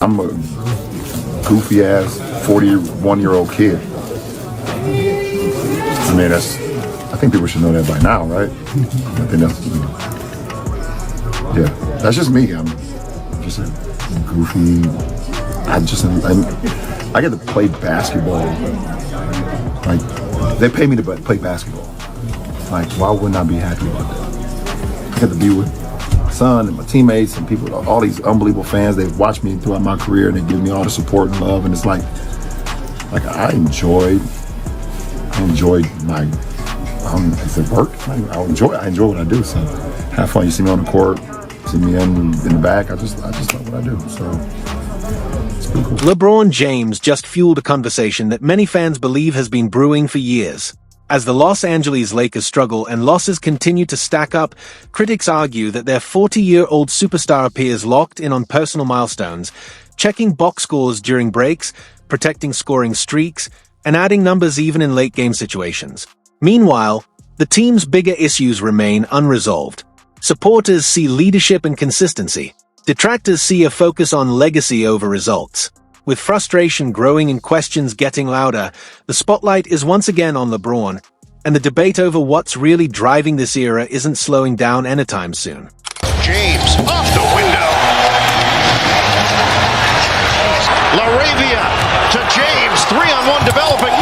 I'm a goofy ass 41-year-old kid. I mean, I think people should know that by now, right? I think that's, yeah, that's just me. I'm just a goofy. I get to play basketball. Like, they pay me to play basketball. Like, why wouldn't I be happy about that? I get to be with my son and my teammates and people, all these unbelievable fans. They've watched me throughout my career and they give me all the support and love. And it's like I enjoyed my, is it work? I enjoy what I do. So have fun. You see me on the court, see me in the back. I just love what I do. So it's pretty cool. LeBron James just fueled a conversation that many fans believe has been brewing for years. As the Los Angeles Lakers struggle and losses continue to stack up, critics argue that their 40-year-old superstar appears locked in on personal milestones, checking box scores during breaks, protecting scoring streaks, and adding numbers even in late-game situations. Meanwhile, the team's bigger issues remain unresolved. Supporters see leadership and consistency. Detractors see a focus on legacy over results. With frustration growing and questions getting louder, the spotlight is once again on LeBron, and the debate over what's really driving this era isn't slowing down anytime soon. James off the window. LaRavia to James, 3-on-1 developing.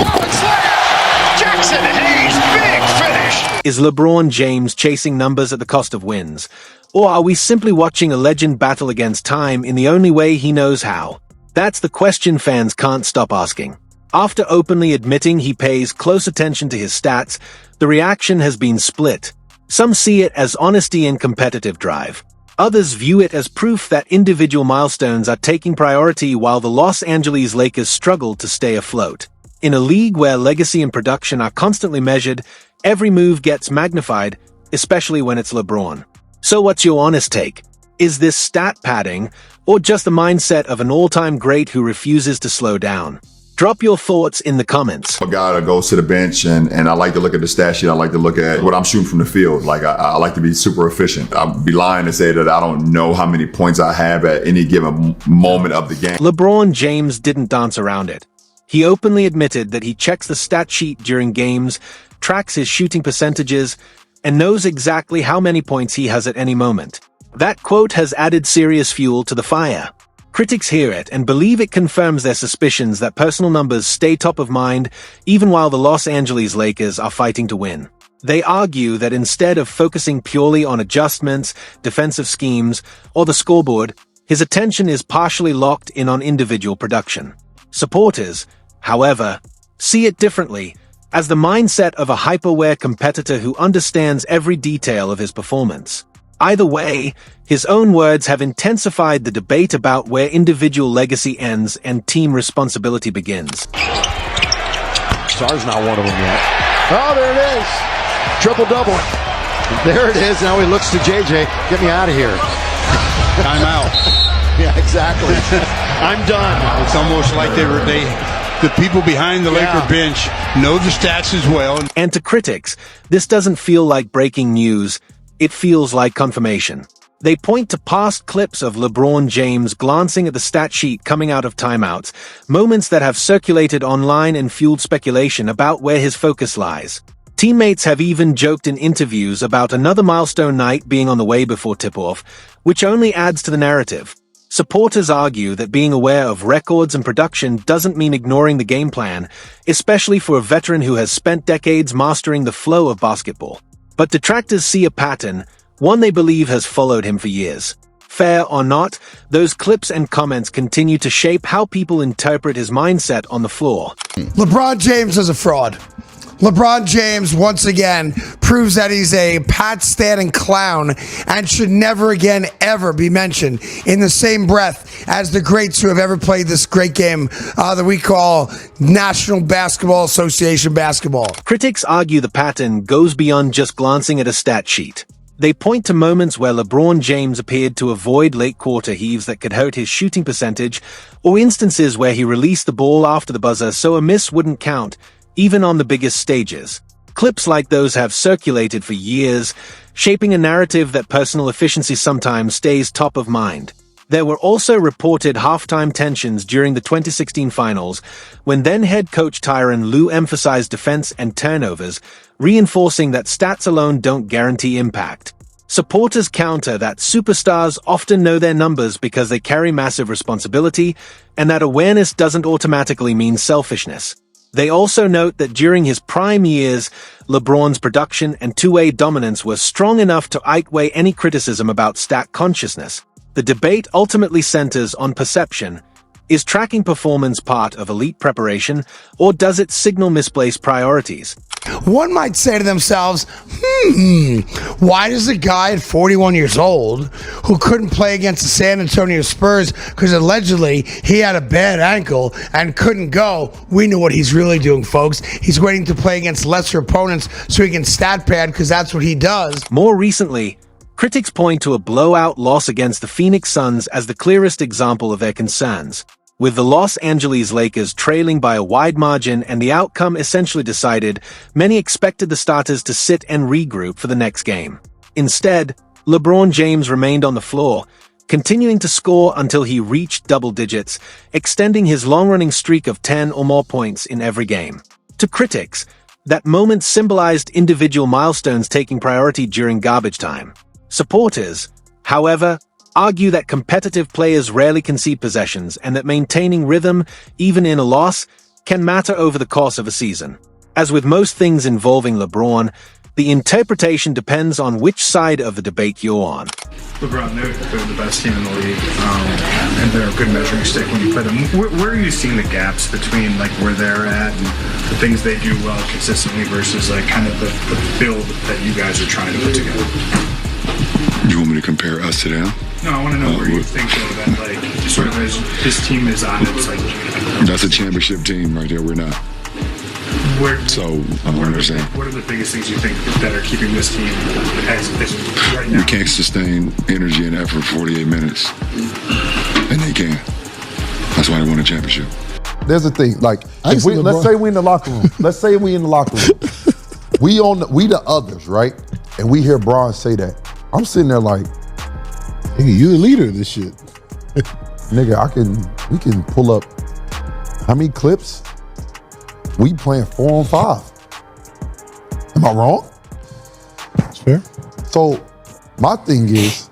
Jackson Hayes, big finish. Is LeBron James chasing numbers at the cost of wins? Or are we simply watching a legend battle against time in the only way he knows how? That's the question fans can't stop asking. After openly admitting he pays close attention to his stats, the reaction has been split. Some see it as honesty and competitive drive. Others view it as proof that individual milestones are taking priority while the Los Angeles Lakers struggle to stay afloat. In a league where legacy and production are constantly measured, every move gets magnified, especially when it's LeBron. So what's your honest take? Is this stat padding, or just the mindset of an all-time great who refuses to slow down? Drop your thoughts in the comments. I'm a guy that goes to the bench and I like to look at the stat sheet. I like to look at what I'm shooting from the field. Like I like to be super efficient. I'd be lying to say that I don't know how many points I have at any given moment of the game. LeBron James didn't dance around it. He openly admitted that he checks the stat sheet during games, tracks his shooting percentages, and knows exactly how many points he has at any moment. That quote has added serious fuel to the fire. Critics hear it and believe it confirms their suspicions that personal numbers stay top of mind even while the Los Angeles Lakers are fighting to win. They argue that instead of focusing purely on adjustments, defensive schemes, or the scoreboard, his attention is partially locked in on individual production. Supporters, however, see it differently, as the mindset of a hyper-aware competitor who understands every detail of his performance. Either way, his own words have intensified the debate about where individual legacy ends and team responsibility begins. Sar's not one of them yet. Oh, there it is. Triple-double. There it is. Now he looks to JJ. Get me out of here. Timeout. Yeah, exactly. I'm done. It's almost like the people behind the Laker bench know the stats as well. And to critics, this doesn't feel like breaking news. It feels like confirmation. They point to past clips of LeBron James glancing at the stat sheet coming out of timeouts, moments that have circulated online and fueled speculation about where his focus lies. Teammates have even joked in interviews about another milestone night being on the way before tip-off, which only adds to the narrative. Supporters argue that being aware of records and production doesn't mean ignoring the game plan, especially for a veteran who has spent decades mastering the flow of basketball. But detractors see a pattern, one they believe has followed him for years. Fair or not, those clips and comments continue to shape how people interpret his mindset on the floor. LeBron James is a fraud. LeBron James, once again, proves that he's a pat-standing clown and should never again ever be mentioned in the same breath as the greats who have ever played this great game that we call National Basketball Association basketball. Critics argue the pattern goes beyond just glancing at a stat sheet. They point to moments where LeBron James appeared to avoid late quarter heaves that could hurt his shooting percentage, or instances where he released the ball after the buzzer so a miss wouldn't count, even on the biggest stages. Clips like those have circulated for years, shaping a narrative that personal efficiency sometimes stays top of mind. There were also reported halftime tensions during the 2016 finals, when then head coach Tyronn Lue emphasized defense and turnovers, reinforcing that stats alone don't guarantee impact. Supporters counter that superstars often know their numbers because they carry massive responsibility, and that awareness doesn't automatically mean selfishness. They also note that during his prime years, LeBron's production and two-way dominance were strong enough to outweigh any criticism about stat consciousness. The debate ultimately centers on perception. Is tracking performance part of elite preparation, or does it signal misplaced priorities? One might say to themselves, why does a guy at 41 years old who couldn't play against the San Antonio Spurs because allegedly he had a bad ankle and couldn't go? We know what he's really doing, folks. He's waiting to play against lesser opponents so he can stat pad because that's what he does. More recently, critics point to a blowout loss against the Phoenix Suns as the clearest example of their concerns. With the Los Angeles Lakers trailing by a wide margin and the outcome essentially decided, many expected the starters to sit and regroup for the next game. Instead, LeBron James remained on the floor, continuing to score until he reached double digits, extending his long-running streak of 10 or more points in every game. To critics, that moment symbolized individual milestones taking priority during garbage time. Supporters, however, argue that competitive players rarely concede possessions and that maintaining rhythm, even in a loss, can matter over the course of a season. As with most things involving LeBron, the interpretation depends on which side of the debate you're on. LeBron, they're the best team in the league, and they're a good measuring stick when you play them. Where are you seeing the gaps between like where they're at and the things they do well consistently versus like kind of the build that you guys are trying to put together? You want me to compare us to them? No, I want to know where you think though that like sort of as this team is on its like. That's a championship team right there. We're not. So I don't understand. What are the biggest things you think that are keeping this team as right now? We can't sustain energy and effort for 48 minutes, and they can. That's why they won a championship. There's a thing, like if let's say we in the locker room. Let's say we in the locker room. We the others, right? And we hear Bron say that. I'm sitting there like, nigga, you the leader of this shit. Nigga, we can pull up how many clips? We playing 4-on-5. Am I wrong? That's fair. So my thing is,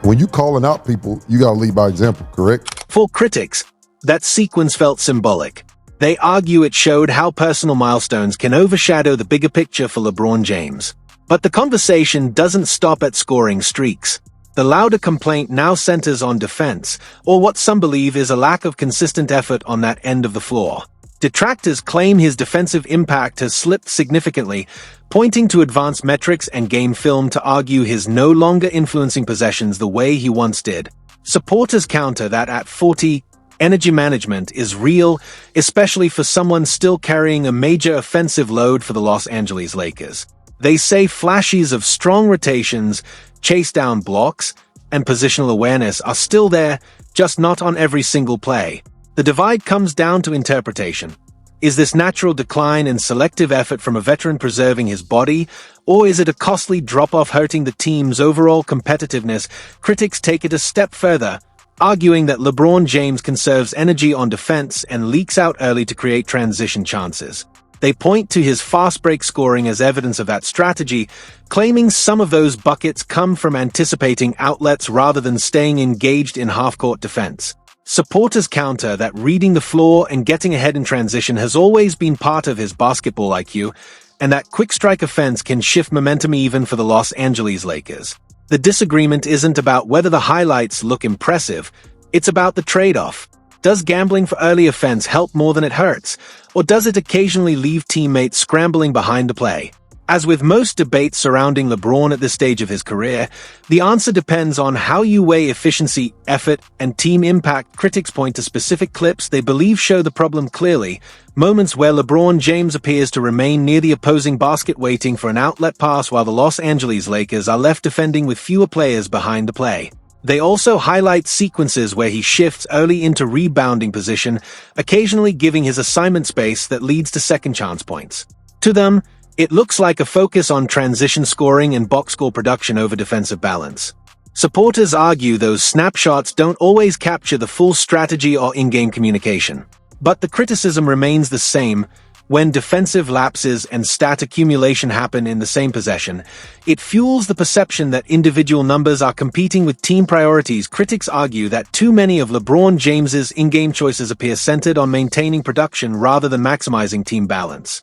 when you calling out people, you gotta lead by example, correct? For critics, that sequence felt symbolic. They argue it showed how personal milestones can overshadow the bigger picture for LeBron James. But the conversation doesn't stop at scoring streaks. The louder complaint now centers on defense, or what some believe is a lack of consistent effort on that end of the floor. Detractors claim his defensive impact has slipped significantly, pointing to advanced metrics and game film to argue he's no longer influencing possessions the way he once did. Supporters counter that at 40, energy management is real, especially for someone still carrying a major offensive load for the Los Angeles Lakers. They say flashes of strong rotations, chase down blocks, and positional awareness are still there, just not on every single play. The divide comes down to interpretation. Is this natural decline in selective effort from a veteran preserving his body, or is it a costly drop-off hurting the team's overall competitiveness? Critics take it a step further, arguing that LeBron James conserves energy on defense and leaks out early to create transition chances. They point to his fast break scoring as evidence of that strategy, claiming some of those buckets come from anticipating outlets rather than staying engaged in half-court defense. Supporters counter that reading the floor and getting ahead in transition has always been part of his basketball IQ, and that quick strike offense can shift momentum even for the Los Angeles Lakers. The disagreement isn't about whether the highlights look impressive, it's about the trade-off. Does gambling for early offense help more than it hurts, or does it occasionally leave teammates scrambling behind the play? As with most debates surrounding LeBron at this stage of his career, the answer depends on how you weigh efficiency, effort, and team impact. Critics point to specific clips they believe show the problem clearly, moments where LeBron James appears to remain near the opposing basket waiting for an outlet pass while the Los Angeles Lakers are left defending with fewer players behind the play. They also highlight sequences where he shifts early into rebounding position, occasionally giving his assignment space that leads to second chance points. To them, it looks like a focus on transition scoring and box score production over defensive balance. Supporters argue those snapshots don't always capture the full strategy or in-game communication. But the criticism remains the same. When defensive lapses and stat accumulation happen in the same possession, it fuels the perception that individual numbers are competing with team priorities. Critics argue that too many of LeBron James's in-game choices appear centered on maintaining production rather than maximizing team balance.